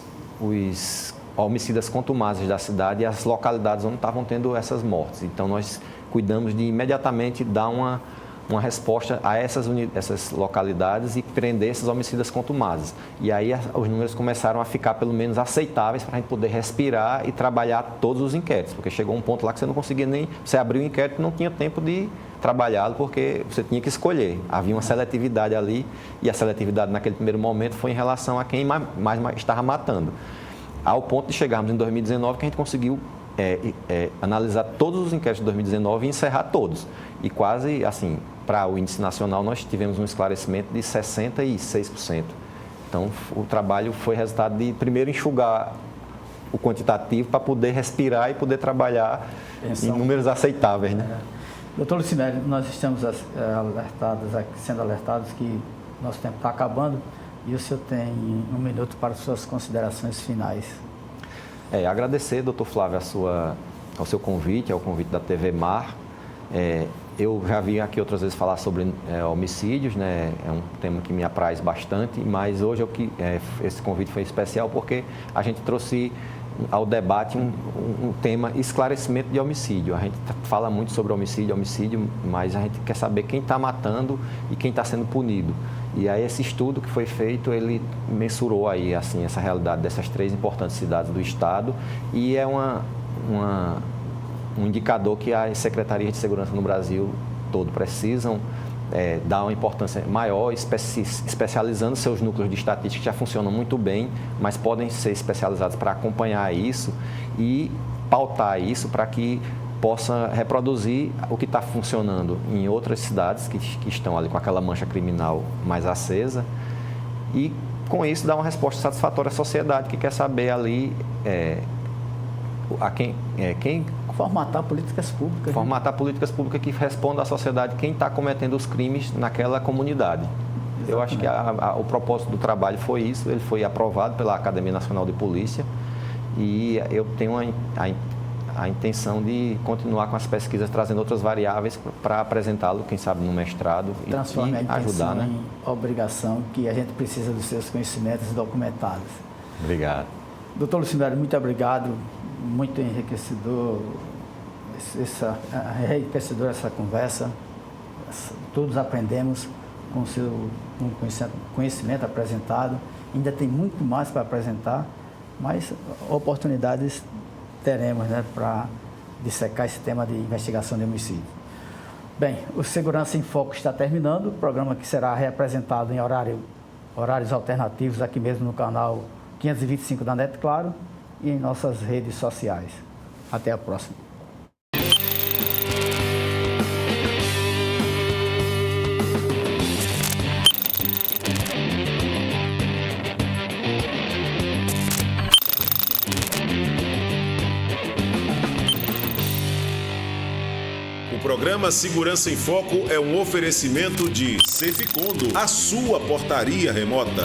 homicidas contumazes da cidade e as localidades onde estavam tendo essas mortes. Então, nós cuidamos de imediatamente dar uma resposta a essas localidades e prender esses homicidas contumazes. E aí os números começaram a ficar pelo menos aceitáveis para a gente poder respirar e trabalhar todos os inquéritos, porque chegou um ponto lá que você não conseguia nem... Você abriu o inquérito e não tinha tempo de trabalhá-lo, porque você tinha que escolher. Havia uma seletividade ali e a seletividade naquele primeiro momento foi em relação a quem mais estava matando. Ao ponto de chegarmos em 2019 que a gente conseguiu analisar todos os inquéritos de 2019 e encerrar todos. E quase, assim, para o índice nacional, nós tivemos um esclarecimento de 66%. Então, o trabalho foi resultado de, primeiro, enxugar o quantitativo para poder respirar e poder trabalhar em números aceitáveis, né? Doutor Lucimério, nós estamos sendo alertados que nosso tempo está acabando e o senhor tem 1 minuto para suas considerações finais. Agradecer, doutor Flávio, ao seu convite, ao convite da TV Mar. Eu já vim aqui outras vezes falar sobre homicídios, né? É um tema que me apraz bastante, mas hoje esse convite foi especial porque a gente trouxe ao debate um tema esclarecimento de homicídio. A gente fala muito sobre homicídio, mas a gente quer saber quem está matando e quem está sendo punido. E aí esse estudo que foi feito, ele mensurou aí, assim, essa realidade dessas 3 importantes cidades do estado e é um indicador que as secretarias de segurança no Brasil todo precisam dar uma importância maior, especializando seus núcleos de estatística que já funcionam muito bem, mas podem ser especializados para acompanhar isso e pautar isso para que possa reproduzir o que está funcionando em outras cidades que estão ali com aquela mancha criminal mais acesa e, com isso, dar uma resposta satisfatória à sociedade que quer saber ali quem formatar políticas públicas. Formatar políticas públicas que respondam à sociedade quem está cometendo os crimes naquela comunidade. Eu acho que o propósito do trabalho foi isso, ele foi aprovado pela Academia Nacional de Polícia e eu tenho a intenção de continuar com as pesquisas, trazendo outras variáveis para apresentá-lo, quem sabe, no mestrado e ajudar, né? Em obrigação, que a gente precisa dos seus conhecimentos documentados. Obrigado. Doutor Lucimério, muito obrigado, muito enriquecedor essa conversa. Todos aprendemos com o seu conhecimento apresentado. Ainda tem muito mais para apresentar, mas oportunidades teremos, né, para dissecar esse tema de investigação de homicídio. Bem, o Segurança em Foco está terminando, o programa que será reapresentado em horários alternativos aqui mesmo no canal 525 da Net Claro e em nossas redes sociais. Até a próxima. O programa Segurança em Foco é um oferecimento de Ceficondo, a sua portaria remota.